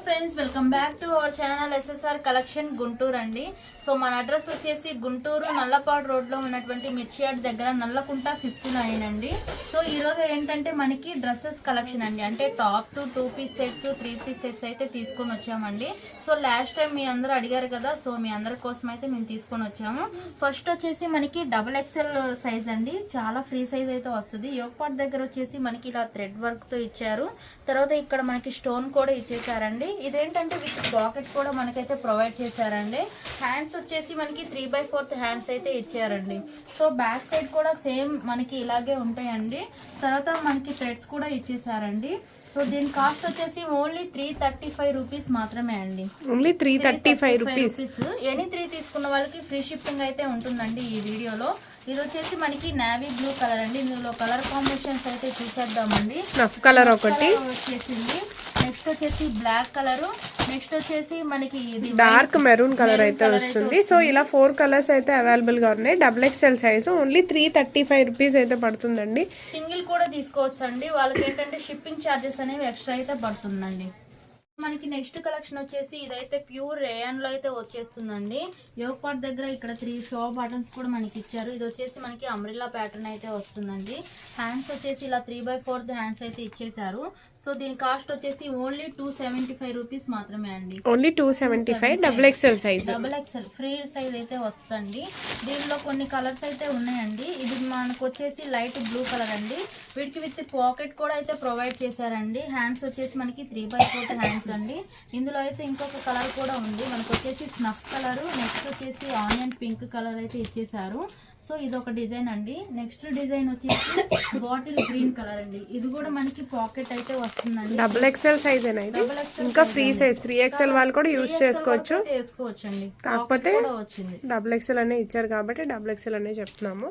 Friends, welcome back to our channel SSR collection Guntur అండి. So మన address వచ్చేసి Guntur Nallapadu road లో ఉన్నటువంటి మిర్చియాడ్ దగ్గర నల్లకుంట 59 అండి. సో ఈ రోజు ఏంటంటే మనకి డ్రెస్సెస్ కలెక్షన్ అండి, అంటే tops, 2 piece sets, 3 piece sets అయితే తీసుకొని వచ్చామండి. సో లాస్ట్ టైం మీ అందరూ అడిగారు కదా, సో మీ అందరి కోసం అయితే మేము తీసుకొని వచ్చాము. ఫస్ట్ వచ్చేసి మనకి XXL సైజ్ అండి, చాలా ఫ్రీ సైజ్ అయితే వస్తుంది. యోగ్ పార్ట్ దగ్గర వచ్చేసి మనకి ఇలా థ్రెడ్ వర్క్ తో ఇచ్చారు. తర్వాత ఇక్కడ మనకి స్టోన్ కూడా ఇచ్చేసారండి. ఇదేంటంటే విత్ పాకెట్ కూడా మనకైతే ప్రొవైడ్ చేశారండి. హ్యాండ్స్ వచ్చేసి మనకి 3/4 హ్యాండ్స్ అయితే ఇచ్చారండి. సో బ్యాక్ సైడ్ కూడా సేమ్ మనకి ఇలాగే ఉంటాయండి. తర్వాత మనకి థ్రెడ్స్ కూడా ఇచ్చేసారండి. సో దీని కాస్ట్ వచ్చేసి ఓన్లీ 335 రూపీస్ మాత్రమే అండి. Only 335 rupees. ఎనీ 3 తీసుకున్న వాళ్ళకి ఫ్రీ షిప్పింగ్ అయితే ఉంటుందండి ఈ వీడియోలో. ఇది వచ్చేసి మనకి నేవీ బ్లూ కలర్ అండి. ఇందులో కలర్ కాంబినేషన్స్ అయితే చూసేద్దామండి. స్నఫ్ కలర్ ఒకటి వచ్చేసింది, నెక్స్ట్ వచ్చేసి బ్లాక్ కలర్, నెక్స్ట్ వచ్చేసి మనకి డార్క్ మెరూన్ కలర్ అయితే వస్తుంది. సో ఇలా 4 కలర్స్ అయితే అవైలబుల్ గా ఉన్నాయి. XXL సైజ్ ఓన్లీ 335 రూపీస్ అయితే పడుతుందండి. సింగిల్ కూడా తీసుకోవచ్చు అండి. వాళ్ళకి ఏంటంటే షిప్పింగ్ ఛార్జెస్ అనేవి ఎక్స్ట్రా అయితే పడుతుందండి. మనకి నెక్స్ట్ కలెక్షన్ వచ్చేసి ఇదైతే ప్యూర్ రేయన్ లో అయితే వచ్చేస్తుందండి. యోగ్ పార్ట్ దగ్గర ఇక్కడ 3 షో బటన్స్ కూడా మనకి ఇచ్చారు. ఇది వచ్చేసి మనకి అంబ్రెల్లా ప్యాటర్న్ అయితే వస్తుందండి. హ్యాండ్స్ వచ్చేసి ఇలా 3/4 హ్యాండ్స్ అయితే ఇచ్చేసారు. సో దీని కాస్ట్ వచ్చేసి ఓన్లీ 275 రూపీస్ మాత్రమే అండి. Only 275 XXL size. XXL free size అయితే వస్తుంది. దీనిలో కొన్ని కలర్స్ అయితే ఉన్నాయండి. ఇది మనకు వచ్చేసి లైట్ బ్లూ కలర్ అండి. వీటికి విత్ పాకెట్ కూడా అయితే ప్రొవైడ్ చేశారండి. హ్యాండ్స్ వచ్చేసి మనకి 3/4 హ్యాండ్స్ అండి. ఇందులో అయితే ఇంకొక కలర్ కూడా ఉంది. మనకు వచ్చేసి స్నఫ్ కలర్, నెక్స్ట్ వచ్చేసి ఆనియన్ పింక్ కలర్ అయితే ఇచ్చేసారు. సో ఇది ఒక డిజైన్ అండి. నెక్స్ట్ డిజైన్ వచ్చేసి బాటిల్ గ్రీన్ కలర్ అండి. ఇది కూడా మనకి పాకెట్ అయితే వస్తుందండి. XXL సైజ్ ఇంకా ఫ్రీ సైజ్ 3XL వాళ్ళు కూడా యూజ్ చేసుకోవచ్చు అండి. కాకపోతే XXL అనే ఇచ్చారు కాబట్టి XXL అనే చెప్తున్నాము.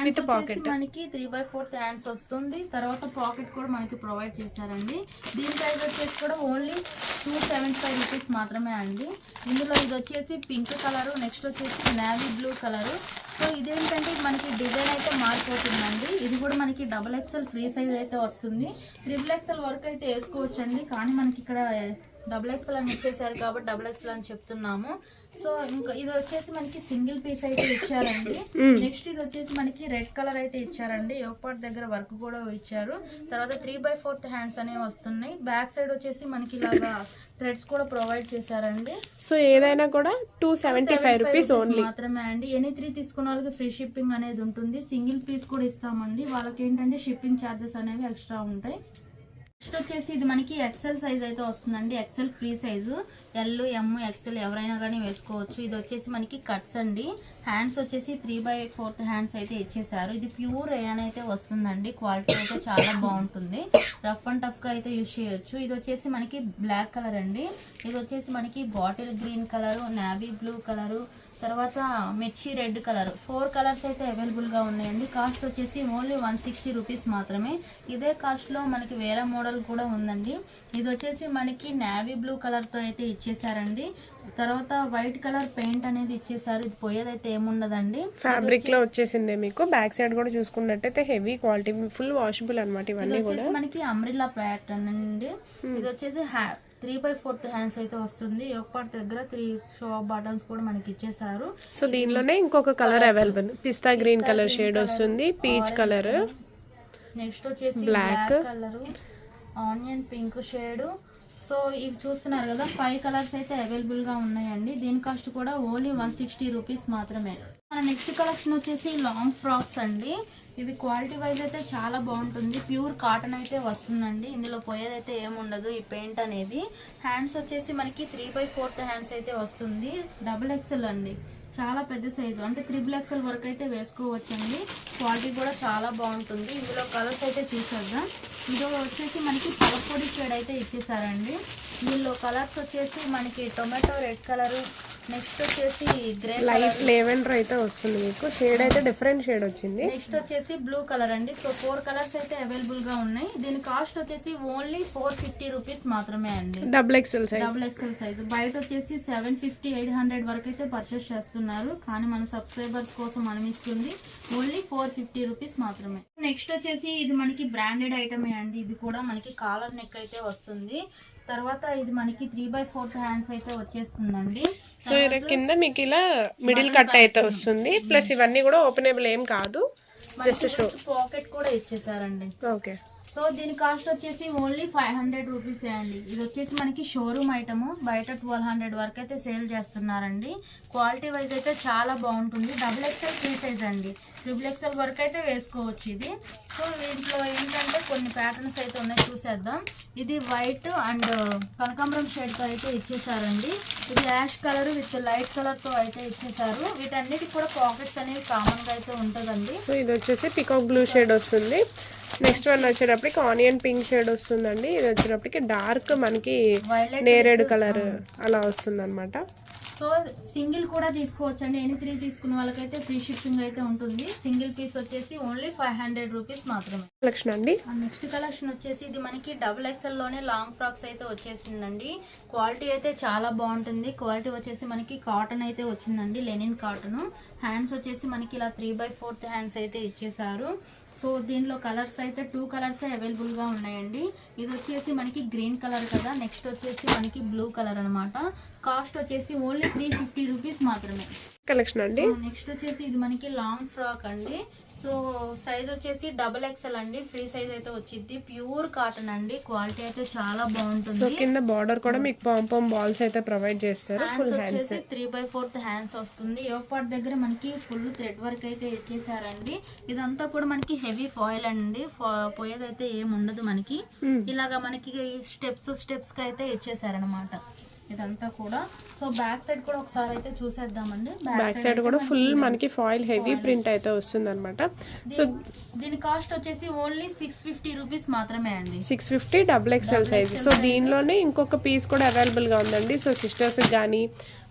విత్ పాకెట్ మనకి 3/4 హ్యాండ్స్ వస్తుంది. తర్వాత పాకెట్ కూడా మనకి ప్రొవైడ్ చేశారండి. దీని ప్రైస్ వచ్చేసి కూడా ఓన్లీ 275 రూపీస్ మాత్రమే అండి. ఇందులో ఇది వచ్చేసి పింక్ కలర్, నెక్స్ట్ వచ్చేసి నేవీ బ్లూ కలర్. సో ఇదేంటంటే మనకి డిజైన్ అయితే మారిపోతుందండి. ఇది కూడా మనకి XXL ఫ్రీ సైజ్ అయితే వస్తుంది. XXL వరకు అయితే వేసుకోవచ్చు అండి. కానీ మనకి ఇక్కడ XXL అని ఇచ్చేసారు కాబట్టి XXL అని చెప్తున్నాము. సో ఇంకా ఇది వచ్చేసి మనకి సింగిల్ పీస్ అయితే ఇచ్చారండి. నెక్స్ట్ ఇది వచ్చేసి మనకి రెడ్ కలర్ అయితే ఇచ్చారండి. యోగ్ పార్ట్ దగ్గర వర్క్ కూడా ఇచ్చారు. తర్వాత 3/4 హ్యాండ్స్ అనేవి వస్తున్నాయి. బ్యాక్ సైడ్ వచ్చేసి మనకి ఇలాగా థ్రెడ్స్ కూడా ప్రొవైడ్ చేశారండి. సో ఏదైనా కూడా 275 రూపీస్ ఓన్లీ మాత్రమే అండి. ఎనీ 3 తీసుకున్న వాళ్ళకి ఫ్రీ షిప్పింగ్ అనేది ఉంటుంది. సింగిల్ పీస్ కూడా ఇస్తామండి. వాళ్ళకి ఏంటంటే షిప్పింగ్ ఛార్జెస్ అనేవి ఎక్స్ట్రా ఉంటాయి. నెక్స్ట్ వచ్చేసి ఇది మనకి XL సైజ్ అయితే వస్తుందండి. XL free size, L, M, XL ఎవరైనా కానీ వేసుకోవచ్చు. ఇది వచ్చేసి మనకి కట్స్ అండి. హ్యాండ్స్ వచ్చేసి 3/4 హ్యాండ్స్ అయితే ఇచ్చేసారు. ఇది ప్యూర్ రేయన్ అయితే వస్తుందండి. క్వాలిటీ అయితే చాలా బాగుంటుంది. రఫ్ అండ్ టఫ్ గా అయితే యూజ్ చేయొచ్చు. ఇది వచ్చేసి మనకి బ్లాక్ కలర్ అండి. ఇది వచ్చేసి మనకి bottle green colour, navy blue colour, తర్వాత మిర్చి రెడ్ కలర్, 4 కలర్స్ అయితే అవైలబుల్ గా ఉన్నాయండి. కాస్ట్ వచ్చేసి ఓన్లీ 160 రూపీస్ మాత్రమే. ఇదే కాస్ట్ లో మనకి వేరే మోడల్ కూడా ఉందండి. ఇది వచ్చేసి మనకి నేవీ బ్లూ కలర్ తో అయితే ఇచ్చేసారండి. తర్వాత వైట్ కలర్ పెయింట్ అనేది ఇచ్చేసారు. ఇది పోయేదైతే ఏముండదండి. ఫ్యాబ్రిక్ లో వచ్చేసింది. మీకు బ్యాక్ సైడ్ కూడా చూసుకున్నట్టయితే హెవీ క్వాలిటీ, ఫుల్ వాషబుల్ అన్నమాట. ఇవన్నీ కూడా మనకి అంబ్రెల్లా ప్యాటర్న్ అండి. ఇది వచ్చేసి 3/4 హ్యాండ్స్ అయితే వస్తుంది. యోగ్ పార్ట్ దగ్గర 3 షో బటన్స్ కూడా మనకి ఇచ్చేసారు. సో దీనిలోనే ఇంకొక కలర్ అవైలబుల్, పిస్తా గ్రీన్ కలర్ షేడ్ వస్తుంది, పీచ్ కలర్, నెక్స్ట్ వచ్చేసి black colour, onion pink shade. So ఇవి చూస్తున్నారు కదా, 5 కలర్స్ అయితే అవైలబుల్ గా ఉన్నాయండి. దీని కాస్ట్ కూడా ఓన్లీ 160 రూపీస్ మాత్రమే. మన నెక్స్ట్ కలెక్షన్ వచ్చేసి లాంగ్ ఫ్రాక్స్ అండి. ఇవి క్వాలిటీ వైజ్ అయితే చాలా బాగుంటుంది. ప్యూర్ కాటన్ అయితే వస్తుందండి. ఇందులో పోయేదైతే ఏముండదు ఈ పెయింట్ అనేది. హ్యాండ్స్ వచ్చేసి మనకి 3/4 హ్యాండ్స్ అయితే వస్తుంది. XXL అండి, చాలా పెద్ద సైజు, అంటే XXL వరకు అయితే వేసుకోవచ్చండి. క్వాలిటీ కూడా చాలా బాగుంటుంది. ఇందులో కలర్స్ అయితే చూసేద్దాం. ఇందులో వచ్చేసి మనకి పలపొడి షేడ్ అయితే ఇచ్చేసారండి. ఇందులో కలర్స్ వచ్చేసి మనకి టొమాటో రెడ్ కలర్, నెక్స్ట్ వచ్చేసి గ్రే లైట్ లెవెండర్ అయితే వస్తుంది. మీకు షేడ్ అయితే డిఫరెంట్ షేడ్ వచ్చింది. నెక్స్ట్ వచ్చేసి బ్లూ కలర్ అండి. సో 4 కలర్స్ అయితే అవైలబుల్ గా ఉన్నాయి. దీని కాస్ట్ వచ్చేసి ఓన్లీ 450 రూపీస్ మాత్రమే అండి. XXL size. బయట వచ్చేసి 750, 800 వరకు అయితే పర్చేస్ చేస్తున్నారు. కానీ మన సబ్స్క్రైబర్స్ కోసం మనం ఇస్తుంది ఓన్లీ 450 రూపీస్ మాత్రమే. నెక్స్ట్ వచ్చేసి ఇది మనకి బ్రాండెడ్ ఐటమే అండి. ఇది కూడా మనకి కాలర్ నెక్ అయితే వస్తుంది. తర్వాత ఇది మనకి 3/4 హ్యాండ్స్ అయితే వచ్చేస్తుందండి. సో ఇది కింద మీకు ఇలా మిడిల్ కట్ అయితే వస్తుంది. ప్లస్ ఇవన్నీ కూడా ఓపెనబుల్ ఏం కాదు, జస్ట్ షో. పాకెట్ కూడా ఇచ్చేసారండి. ఓకే. సో దీని కాస్ట్ వచ్చేసి ఓన్లీ 500 రూపీసే అండి. ఇది వచ్చేసి మనకి షోరూమ్ ఐటమ్, బయట 1200 వరకు అయితే సేల్ చేస్తున్నారండి. క్వాలిటీ వైజ్ అయితే చాలా బాగుంటుంది. XXL ఫ్రీ సైజ్ అండి, XXL వరకు అయితే వేసుకోవచ్చు ఇది. సో దీంట్లో ఏంటంటే కొన్ని ప్యాటర్న్స్ అయితే ఉన్నాయి, చూసేద్దాం. ఇది వైట్ అండ్ కనకాంబరం షేడ్తో అయితే ఇచ్చేసారండి. ఇది యాష్ కలర్ విత్ లైట్ కలర్తో అయితే ఇచ్చేసారు. వీటన్నిటికి కూడా పాకెట్స్ అనేవి కామన్గా అయితే ఉంటుందండి. సో ఇది వచ్చేసి పికాక్ బ్లూ షేడ్ వస్తుంది. నెక్స్ట్ వన్ వచ్చేటప్పటికి ఆనియన్ పింక్ షేడ్ వస్తుందండి. ఇది వచ్చేటప్పటికి డార్క్ మనకి నేరేడ్ కలర్ అలా వస్తుంది అనమాట. సో సింగిల్ కూడా తీసుకోవచ్చండి. ఎనీ 3 తీసుకున్న వాళ్ళకైతే ఫ్రీ షిప్పింగ్ అయితే ఉంటుంది. సింగిల్ పీస్ వచ్చేసి ఓన్లీ 500 రూపీస్ మాత్రమే. కలెక్షన్ అండి. నెక్స్ట్ కలెక్షన్ వచ్చేసి ఇది మనకి XXL లోనే లాంగ్ ఫ్రాక్స్ అయితే వచ్చేసిందండి. క్వాలిటీ అయితే చాలా బాగుంటుంది. క్వాలిటీ వచ్చేసి మనకి కాటన్ అయితే వచ్చిందండి, లెనిన్ కాటన్. హ్యాండ్స్ వచ్చేసి మనకి ఇలా 3/4 హ్యాండ్స్ అయితే ఇచ్చేసారు. సో దీనిలో కలర్స్ అయితే 2 కలర్స్ అవైలబుల్ గా ఉన్నాయండి. ఇది వచ్చేసి మనకి గ్రీన్ కలర్ కదా, నెక్స్ట్ వచ్చేసి మనకి బ్లూ కలర్ అన్నమాట. కాస్ట్ వచ్చేసి ఓన్లీ 350 రూపీస్ మాత్రమే. కలెక్షన్ అండి. నెక్స్ట్ వచ్చేసి ఇది మనకి లాంగ్ ఫ్రాక్ అండి. సో సైజ్ వచ్చేసి XXL అండి, ఫ్రీ సైజ్ అయితే వచ్చింది. ప్యూర్ కాటన్ అండి, క్వాలిటీ అయితే చాలా బాగుంటుంది. సో కింద బార్డర్ కూడా మీకు పాంపాం బాల్స్ అయితే ప్రొవైడ్ చేస్తారు. ఫుల్ హ్యాండ్స్ వచ్చేసి 3/4 హ్యాండ్స్ వస్తుంది. యోక్ పార్ట్ దగ్గర మనకి ఫుల్ థ్రెడ్ వర్క్ అయితే ఇచ్చేసారండి. ఇదంతా కూడా మనకి హెవీ ఫాయిల్ అండి, పోయేదైతే ఏం ఉండదు మనకి. ఇలాగా మనకి స్టెప్స్ కి అయితే ఇచ్చేసారనమాట ఇదంతా కూడా. సో బ్యాక్ సైడ్ కూడా ఒకసారి అయితే చూసేద్దామండి. బ్యాక్ సైడ్ కూడా ఫుల్ మనకి ఫాయిల్ హెవీ ప్రింట్ అయితే వస్తుంది అనమాట. సో దీని కాస్ట్ వచ్చేసి ఓన్లీ 650 రూపీస్ మాత్రమే అండి. 650 XXL సైజ్. సో దీనిలోనే ఇంకొక పీస్ కూడా అవైలబుల్ గా ఉందండి. సో సిస్టర్స్ కానీ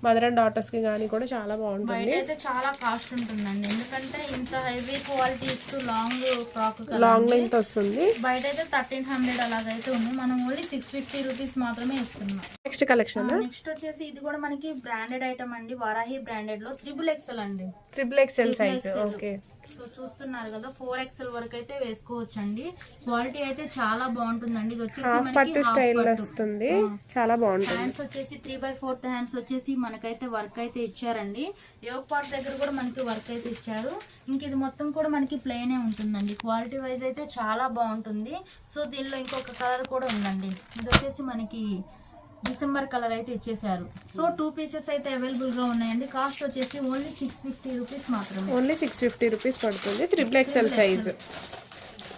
మదర్ అండ్ డాటర్స్ కి కానీ కూడా చాలా బాగుంటుంది. బయట అయితే చాలా కాస్ట్ ఉంటుందండి, ఎందుకంటే ఇంత హెవీ క్వాలిటీ ఇస్తూ లాంగ్ ఫ్రాక్ లాంగ్ లెంత్ వస్తుంది. బయట అయితే 1300 అలాగైతే ఉంది. మనం ఓన్లీ 650 రూపీస్ మాత్రమే ఇస్తున్నాం. Next collection. నెక్స్ట్ వచ్చేసి ఇది కూడా మనకి బ్రాండెడ్ ఐటమ్ అండి, వారాహి బ్రాండెడ్ లో XXL అండి, XXL సైజ్. ఓకే. సో చూస్తున్నారు కదా, 4XL వరకు అయితే వేసుకోవచ్చు అండి. క్వాలిటీ అయితే చాలా బాగుంటుందండి. ఇది వచ్చేసి పట్టు స్టైల్ వస్తుంది, చాలా బాగుంటుంది. హ్యాండ్స్ వచ్చేసి 3/4 హ్యాండ్స్ వచ్చేసి మనకైతే వర్క్ అయితే ఇచ్చారండి. యోక్ పార్ట్ దగ్గర కూడా మనకి వర్క్ అయితే ఇచ్చారు. ఇంక ఇది మొత్తం కూడా మనకి ప్లెయినే ఉంటుందండి. క్వాలిటీ వైజ్ అయితే చాలా బాగుంటుంది. సో దీనిలో ఇంకొక కలర్ కూడా ఉందండి. ఇది వచ్చేసి మనకి డిసెంబర్ కలర్ అయితే ఇచ్చేసారు. సో 2 పీసెస్ అయితే అవైలబుల్ గా ఉన్నాయండి. కాస్ట్ వచ్చేసి ఓన్లీ 650 రూపీస్ మాత్రమే. ఓన్లీ 650 రూపీస్ పడుతుంది. XXL size.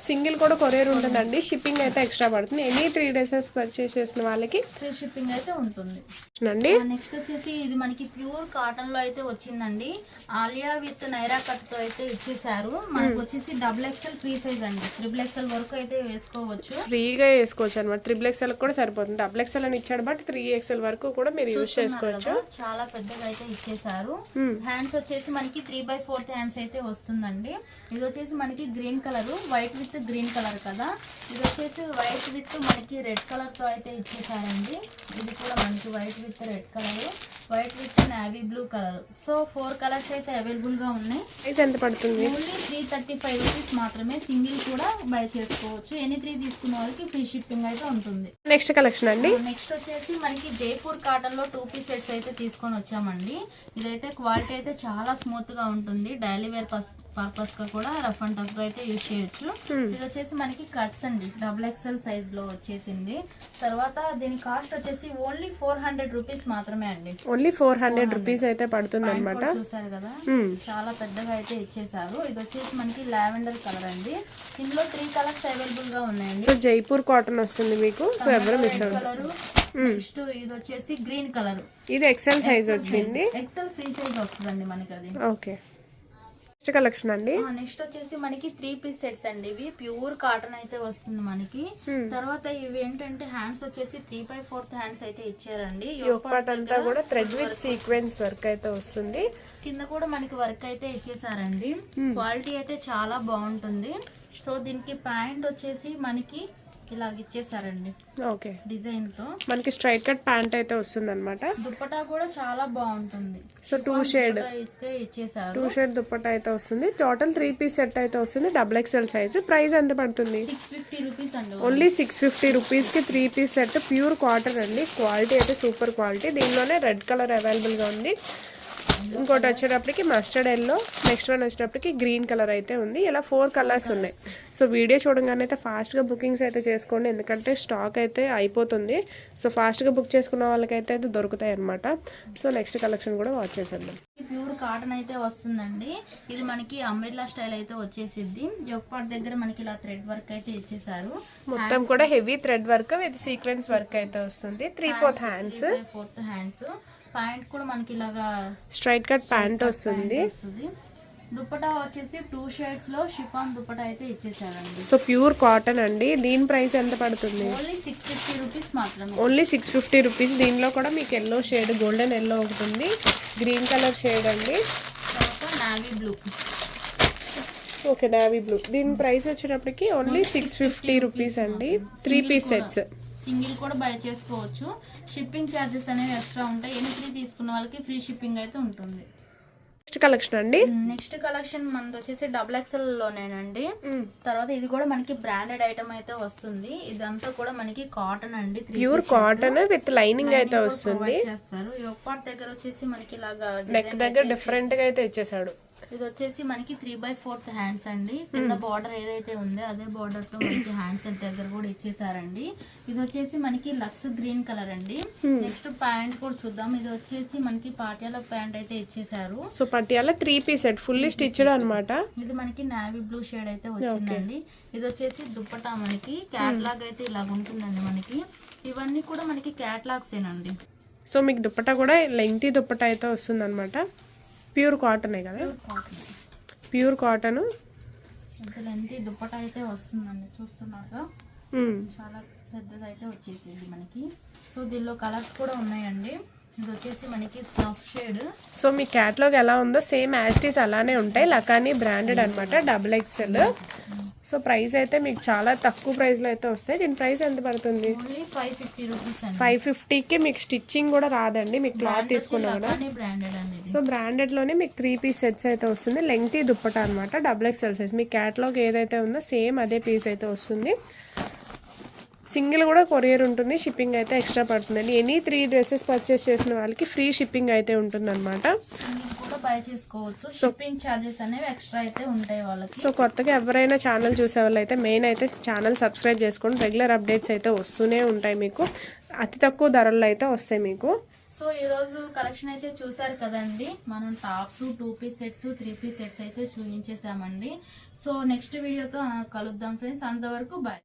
సింగిల్ కూడా కొరియర్ ఉంటుందండి. షిప్పింగ్ అయితే ఎక్స్ట్రా పడుతుంది. ఎనీ 3 days పర్చేస్ చేసిన వాళ్ళకి ఫ్రీ షిప్పింగ్ అయితే ఉంటుంది అండి. నెక్స్ట్ వచ్చేసి ఇది మనకి ప్యూర్ కాటన్ లో అయితే వచ్చిందండి. ఆలియా విత్ నైరా కట్ తో అయితే ఇచ్చేసారు. మనకు వచ్చేసి XXL ఫ్రీ సైజ్ అండి, XXL వరకు అయితే వేసుకోవచ్చు, ఫ్రీగా వేసుకోవచ్చు అనమాట. XXL కూడా సరిపోతుంది. XXL అని ఇచ్చాడు, బట్ 3XL వరకు కూడా మీరు యూజ్ చేసుకోవచ్చు. చాలా పెద్దగా అయితే ఇచ్చేసారు. హ్యాండ్స్ వచ్చేసి మనకి 3/4 హ్యాండ్స్ అయితే వస్తుందండి. ఇది వచ్చేసి మనకి green colour, white with green colour కదా. ఇది వచ్చేసి వైట్ విత్ మనకి రెడ్ కలర్ తో అయితే ఇచ్చేసారండి. ఇది కూడా మనకి white with red colour, white with navy blue colour. So 4 colours అయితే అవైలబుల్ గా ఉన్నాయి. ప్రైస్ ఎంత పడుతుంది? ఓన్లీ 335 రూపీస్ మాత్రమే. సింగిల్ కూడా బై చేసుకోవచ్చు. ఎనీ 3 తీసుకున్న వాళ్ళకి ఫ్రీ షిప్పింగ్ అయితే ఉంటుంది. నెక్స్ట్ కలెక్షన్ అండి. నెక్స్ట్ వచ్చేసి మనకి జైపూర్ కాటన్ లో 2 పీస్ సెట్స్ అయితే తీసుకొని వచ్చామండి. ఇదైతే క్వాలిటీ అయితే చాలా స్మూత్ గా ఉంటుంది. డైలీ వేర్ పర్పస్ గా కూడా రఫ్ అండ్ టఫ్ గా అయితే యూజ్ చేయొచ్చు. ఇది వచ్చేసి మనకి కట్స్ అండి, XXL సైజ్ లో వచ్చేసింది. తర్వాత దీని కాస్ట్ వచ్చేసి ఓన్లీ 400 రూపీస్ మాత్రమే అండి. ఓన్లీ 400 రూపీస్ అయితే పడుతుంది అనమాట. చూసారు కదా, చాలా పెద్దగా అయితే ఇచ్చేసారు. ఇది వచ్చేసి మనకి లావెండర్ కలర్ అండి. ఇందులో 3 కలర్స్ అవైలబుల్ గా ఉన్నాయండి. సో జైపూర్ కాటన్ వస్తుంది మీకు. సో ఎవరు మిస్ అవ్వరు. నెక్స్ట్ ఇది వచ్చేసి గ్రీన్ కలర్. ఇది XL సైజ్ వచ్చింది. XL ఫ్రీ సైజ్ వస్తుందండి మనకి అది. ఓకే. కలెక్షన్ అండి. నెక్స్ట్ వచ్చేసి మనకి 3 పీస్ సెట్స్ అండి. ఇవి ప్యూర్ కాటన్ అయితే వస్తుంది మనకి. తర్వాత ఇవి ఏంటంటే హ్యాండ్స్ వచ్చేసి 3/4 హ్యాండ్స్ అయితే ఇచ్చారండి. యోక్ పార్ట్ అంతా కూడా థ్రెడ్ విత్ సీక్వెన్స్ వర్క్ అయితే వస్తుంది. కింద కూడా మనకి వర్క్ అయితే ఇచ్చేసారండి. క్వాలిటీ అయితే చాలా బాగుంటుంది. సో దీనికి ప్యాంట్ వచ్చేసి మనకి ఇలాగ ఇచ్చేసారండి ఓకే, డిజైన్ తో. మనకి స్ట్రైట్ కట్ ప్యాంట్ అయితే వస్తుంది అనమాట. దుపట్టా కూడా చాలా బాగుంటుంది. సో 2 షేడ్ అయితే ఇచ్చేసారు. 2 షేడ్ దుపట్టా అయితే వస్తుంది. టోటల్ 3 పీస్ సెట్ అయితే వస్తుంది, XXL సైజ్. ప్రైస్ ఎంత పడుతుంది? 650 రూపీస్ అండి. ఓన్లీ 650 రూపీస్కి 3 పీస్ సెట్. ప్యూర్ కాటన్ అండి, క్వాలిటీ అయితే సూపర్ క్వాలిటీ. దీనిలోనే రెడ్ కలర్ అవైలబుల్గా ఉంది. ఇంకోటి వచ్చేటప్పటికి మస్టర్డ్ ఎల్లో, నెక్స్ట్ వన్ వచ్చేటప్పటికి గ్రీన్ కలర్ అయితే ఉంది. ఇలా 4 కలర్స్ ఉన్నాయి. సో వీడియో చూడగానే అయితే ఫాస్ట్గా బుకింగ్స్ అయితే చేసుకోండి, ఎందుకంటే స్టాక్ అయితే అయిపోతుంది. సో ఫాస్ట్గా బుక్ చేసుకున్న వాళ్ళకైతే అయితే దొరుకుతాయి అనమాట. సో నెక్స్ట్ కలెక్షన్ కూడా వాచ్ చేసేద్దాం. ప్యూర్ కాటన్ అయితే వస్తుందండి. ఇది మనకి అంబ్రెల్లా స్టైల్ అయితే వచ్చేసిద్ది. జొప్పాట్ దగ్గర మనకి ఇలా థ్రెడ్ వర్క్ అయితే ఇచ్చేసారు. మొత్తం కూడా heavy thread work with sequence work అయితే వస్తుంది. 3/4 హ్యాండ్స్. 3/4 హ్యాండ్స్. ప్యాంట్ కూడా మనకి ఇలాగా స్ట్రైట్ కట్ ప్యాంట్ వస్తుంది. దుపట్టా వచ్చేసి 2 షేడ్స్ లో షిఫాన్ దుపట్టా అయితే ఇచ్చేసారండి. సో ప్యూర్ కాటన్ అండి. దీని ప్రైస్ ఎంత పడుతుంది? ఓన్లీ 650 రూపీస్ మాత్రమే. Only 650 rupees. దీనిలో కూడా మీకు ఎల్లో షేడ్, గోల్డెన్ ఎల్లో ఒకటి ఉంది, గ్రీన్ కలర్ షేడ్ అండి, తర్వాత navy blue. Okay, navy blue. దీని ప్రైస్ వచ్చేటప్పటికి ఓన్లీ 650 రూపీస్ అండి. 3 పీస్ సెట్స్. సింగిల్ కూడా బై చేసుకోవచ్చు. షిప్పింగ్ ఛార్జెస్ అనేవి ఎక్స్ట్రా ఉంటాయి. ఎన్ని 3 తీసుకున్న వాళ్ళకి ఫ్రీ షిప్పింగ్ అయితే ఉంటుంది. నెక్స్ట్ కలెక్షన్ అండి. నెక్స్ట్ కలెక్షన్ మనది వచ్చేసి XXL లోనేనండి. తర్వాత ఇది కూడా మనకి బ్రాండెడ్ ఐటమ్ అయితే వస్తుంది. ఇదంతా కూడా మనకి కాటన్ అండి. ప్యూర్ కాటన్ విత్ లైనింగ్ అయితే వస్తుంది. చేస్తారు. యోపాట్ దగ్గర వచ్చేసి మనకి ఇలాగా నెక్ దగ్గర డిఫరెంట్ గా అయితే ఇచ్చేసాడు. ఇది వచ్చేసి మనకి 3/4 హ్యాండ్స్ అండి. కింద బార్డర్ ఏదైతే ఉందో అదే బార్డర్ తో మనకి హ్యాండ్స్ దగ్గర కూడా ఇచ్చేసారండి. ఇది వచ్చేసి మనకి లక్స్ గ్రీన్ కలర్ అండి. నెక్స్ట్ ప్యాంట్ కూడా చూద్దాం. ఇది వచ్చేసి మనకి పాటియాలా ప్యాంట్ అయితే ఇచ్చేసారు. So Patiala 3 piece set fully stitched అన్నమాట. ఇది మనకి నావీ బ్లూ షేడ్ అయితే వచ్చిందండి. ఇది వచ్చేసి దుపట్టా మనకి క్యాట్లాగ్ అయితే ఇలాగ ఉంటుందండి మనకి. ఇవన్నీ కూడా మనకి క్యాట్లాగ్స్ ఏనండి. సో మీకు దుపట్టా కూడా లెంగ్తీ దుపట్టా అయితే వస్తుంది అనమాట. ప్యూర్ కాటనే కదా, ప్యూర్ కాటన్. లెంతీ దుపట్టా అయితే వస్తుందండి. చూస్తున్నారుగా చాలా పెద్దదైతే వచ్చేసింది మనకి. సో దీనిలో కలర్స్ కూడా ఉన్నాయండి. ఇది వచ్చేసి మనకి సాఫ్ట్ షేడ్. సో మీ క్యాటలాగ్ ఎలా ఉందో సేమ్ యాస్టీస్ అలానే ఉంటాయి. లకానీ బ్రాండెడ్ అనమాట, XXL. సో ప్రైస్ అయితే మీకు చాలా తక్కువ ప్రైస్ లో అయితే వస్తాయి. దీని ప్రైస్ ఎంత పడుతుంది? 550 రూపీస్. 550కి మీకు స్టిచ్చింగ్ కూడా రాదండి, మీకు క్లాత్ తీసుకున్నా కూడా. సో బ్రాండెడ్ లోనే మీకు 3 పీస్ సెట్స్ అయితే వస్తుంది. లెంగ్తీ దుప్పటా అనమాట, XXL సైజ్. మీ క్యాటలాగ్ ఏదైతే ఉందో సేమ్ అదే పీస్ అయితే వస్తుంది. సింగిల్ కూడా కొరియర్ ఉంటుంది, షిప్పింగ్ అయితే ఎక్స్ట్రా పడుతుందండి. ఎనీ 3 డ్రెస్సెస్ పర్చేస్ చేసిన వాళ్ళకి ఫ్రీ షిప్పింగ్ అయితే ఉంటుంది అనమాట. బై చేసుకోవచ్చు. షిప్పింగ్ చార్జెస్ అనేవి ఎక్స్ట్రా అయితే ఉంటాయి వాళ్ళకి. సో కొత్తగా ఎవరైనా ఛానల్ చూసే వాళ్ళు అయితే మెయిన్ అయితే ఛానల్ సబ్స్క్రైబ్ చేసుకోండి. రెగ్యులర్ అప్డేట్స్ అయితే వస్తూనే ఉంటాయి మీకు, అతి తక్కువ ధరల్లో అయితే వస్తాయి మీకు. సో ఈరోజు కలెక్షన్ అయితే చూసారు కదండి. మనం tops, 2 piece sets, 3 piece sets అయితే చూపించేసామండి. సో నెక్స్ట్ వీడియోతో కలుద్దాం ఫ్రెండ్స్. అంతవరకు బాయ్.